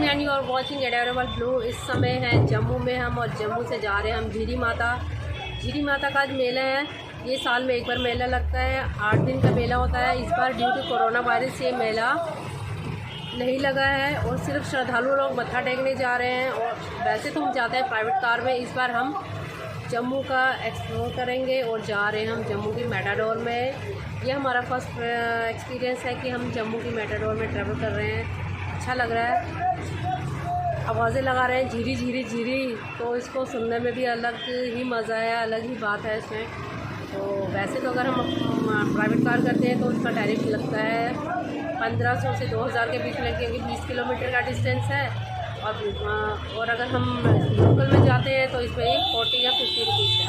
Me and you are watching adorable blue. इस समय है जम्मू में हम, और जम्मू से जा रहे हैं हम झीरी माता। झीरी माता का आज मेला है। ये साल में एक बार मेला लगता है, 8 दिन का मेला होता है। इस बार ड्यू टू कोरोना वायरस ये मेला नहीं लगा है और सिर्फ श्रद्धालु लोग मत्था टेकने जा रहे हैं। और वैसे तो हम जाते हैं प्राइवेट कार में, इस बार हम जम्मू का एक्सप्लोर करेंगे और जा रहे हैं हम जम्मू की मेटाडोर में। ये हमारा फर्स्ट एक्सपीरियंस है कि हम जम्मू की मेटाडोर में ट्रैवल कर रहे हैं। अच्छा लग रहा है, आवाज़ें लगा रहे हैं झीरी झीरी झीरी, तो इसको सुनने में भी अलग ही मज़ा है, अलग ही बात है इसमें। तो वैसे तो अगर हम प्राइवेट कार करते हैं तो उसका टैरिफ लगता है 1500 से 2000 के बीच में, क्योंकि 20 किलोमीटर का डिस्टेंस है। और अगर हम लोकल में जाते हैं तो इसमें 40 या 50 रुपीज़ है।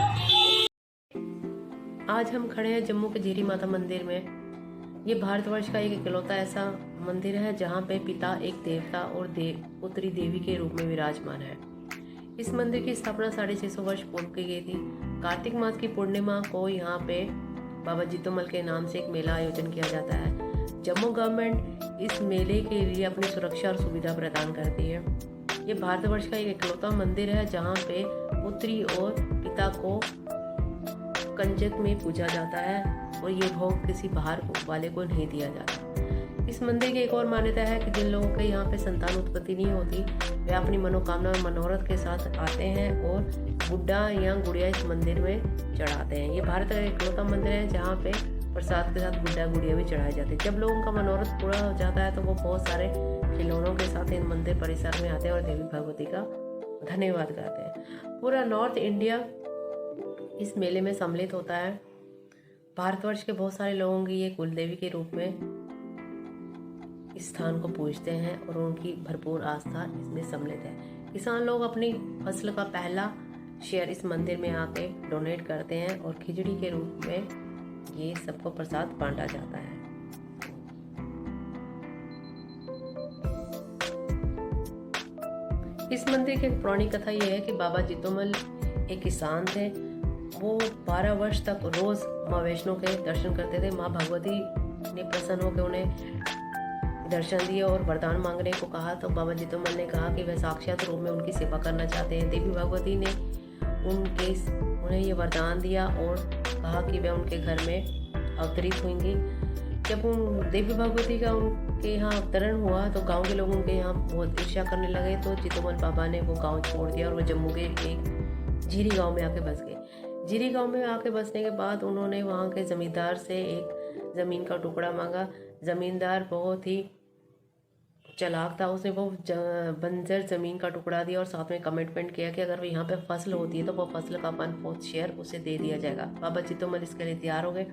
आज हम खड़े हैं जम्मू के झीरी माता मंदिर में। ये भारतवर्ष का एक इकलौता ऐसा मंदिर है जहाँ पे पिता एक देवता और पुत्री देवी के रूप में विराजमान है। इस मंदिर की स्थापना 650 वर्ष पूर्व की गई थी। कार्तिक मास की पूर्णिमा को यहाँ पे बाबा जितोमल के नाम से एक मेला आयोजन किया जाता है। जम्मू गवर्नमेंट इस मेले के लिए अपनी सुरक्षा और सुविधा प्रदान करती है। ये भारतवर्ष का एक इकलौता मंदिर है जहाँ पे पुत्री और पिता को कंजक में पूजा जाता है और ये भोग किसी बाहर वाले को नहीं दिया जाता। इस मंदिर की एक और मान्यता है कि जिन लोगों के यहाँ पे संतान उत्पत्ति नहीं होती, वे अपनी मनोकामना और मनोरथ के साथ आते हैं और गुड्डा या गुड़िया इस मंदिर में चढ़ाते हैं। ये भारत का इकलौता मंदिर है जहाँ पे प्रसाद के साथ गुड्डा गुड़िया भी चढ़ाए जाते हैं। जब लोगों का मनोरथ पूरा हो जाता है तो वो बहुत सारे खिलौनों के साथ इन मंदिर परिसर में आते हैं और देवी भगवती का धन्यवाद करते हैं। पूरा नॉर्थ इंडिया इस मेले में सम्मिलित होता है। भारतवर्ष के बहुत सारे लोगों की ये कुलदेवी के रूप में इस स्थान को पूजते हैं और उनकी भरपूर आस्था इसमें सम्मिलित है। किसान लोग अपनी फसल का पहला शेयर इस मंदिर में आके डोनेट करते हैं और खिचड़ी के रूप में ये सबको प्रसाद बांटा जाता है। इस मंदिर की एक पौराणिक कथा ये है कि बाबा जितोमल एक किसान थे। वो 12 वर्ष तक रोज माँ वैष्णो के दर्शन करते थे। माँ भगवती ने प्रसन्न होकर उन्हें दर्शन दिए और वरदान मांगने को कहा। तो बाबा जितोमल ने कहा कि वह साक्षात रूप में उनकी सेवा करना चाहते हैं। देवी भगवती ने उन्हें ये वरदान दिया और कहा कि वह उनके घर में अवतरित होंगी। जब देवी भगवती का उनके यहाँ अवतरण हुआ तो गांव के लोग उनके यहाँ बहुत ईर्ष्या करने लगे। तो जितोमल बाबा ने वो गांव छोड़ दिया और वो जम्मू के एक झीरी गांव में आके बस गए। झीरी गांव में आके बसने के बाद उन्होंने वहाँ के ज़मींदार से एक ज़मीन का टुकड़ा मांगा। ज़मींदार बहुत ही चालाक था, उसने वो बंजर ज़मीन का टुकड़ा दिया और साथ में कमिटमेंट किया कि अगर यहाँ पे फसल होती है तो वो फसल का 1/4 शेयर उसे दे दिया जाएगा। बाबा जितोमल इसके लिए तैयार हो गए।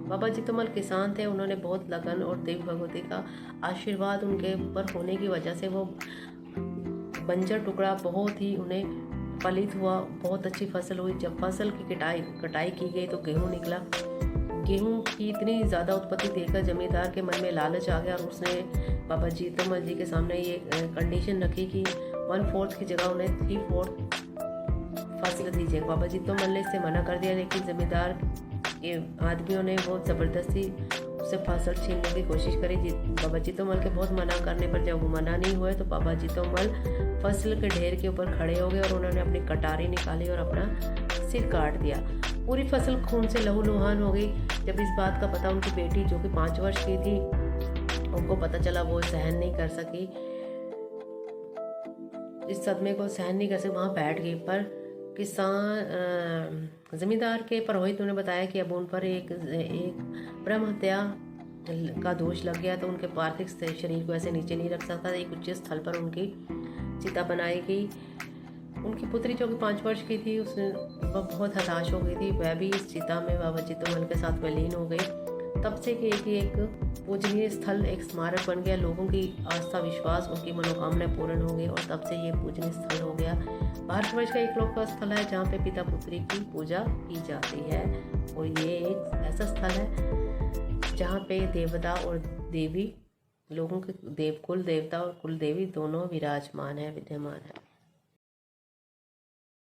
बाबा जितोमल किसान थे, उन्होंने बहुत लगन और देवी भगवती का आशीर्वाद उनके ऊपर होने की वजह से वो बंजर टुकड़ा बहुत ही उन्हें फलित हुआ, बहुत अच्छी फसल हुई। जब फसल की कटाई की गई तो गेहूँ निकला। गेहूँ की इतनी ज़्यादा उत्पत्ति देखकर जमींदार के मन में लालच आ गया और उसने बाबा जितोमल जी के सामने ये कंडीशन रखी कि 1/4 की जगह उन्हें 3/4 फसल दीजिए। बाबा जितोमल ने इससे मना कर दिया, लेकिन जमींदार के आदमियों ने बहुत ज़बरदस्ती उससे फसल छीनने की कोशिश करी। बाबा जितोमल के बहुत मना करने पर जब वो मना नहीं हुए तो बाबा जितोमल फसल के ढेर के ऊपर खड़े हो गए और उन्होंने अपनी कटारी निकाली और अपना सिर काट दिया। पूरी फसल खून से लहूलुहान हो गई। जब इस बात का पता उनकी बेटी जो कि 5 वर्ष की थी, उनको पता चला, वो सहन नहीं कर सकी, इस सदमे को सहन नहीं कर सकी, वहाँ बैठ गई। पर किसान जमींदार के पुरोहित उन्हें बताया कि अब उन पर एक ब्रह्म हत्या का दोष लग गया, तो उनके पार्थिव शरीर को ऐसे नीचे नहीं रख सकता। एक उच्च स्थल पर उनकी चिता बनाई गई। उनकी पुत्री जो कि 5 वर्ष की थी, वह बहुत हताश हो गई थी। वह भी इस चिता में बाबा जितोमल के साथ विलीन हो गई। तब से एक पूजनीय स्थल, एक स्मारक बन गया। लोगों की आस्था, विश्वास, उनकी मनोकामनाएं पूर्ण हो गई और तब से ये पूजनीय स्थल हो गया। भारतवर्ष का एक लोक स्थल है जहाँ पे पिता पुत्री की पूजा की जाती है और ये एक ऐसा स्थल है जहाँ पे देवता और देवी, लोगों के कुल देवता और कुल देवी दोनों विराजमान है, विद्यमान है।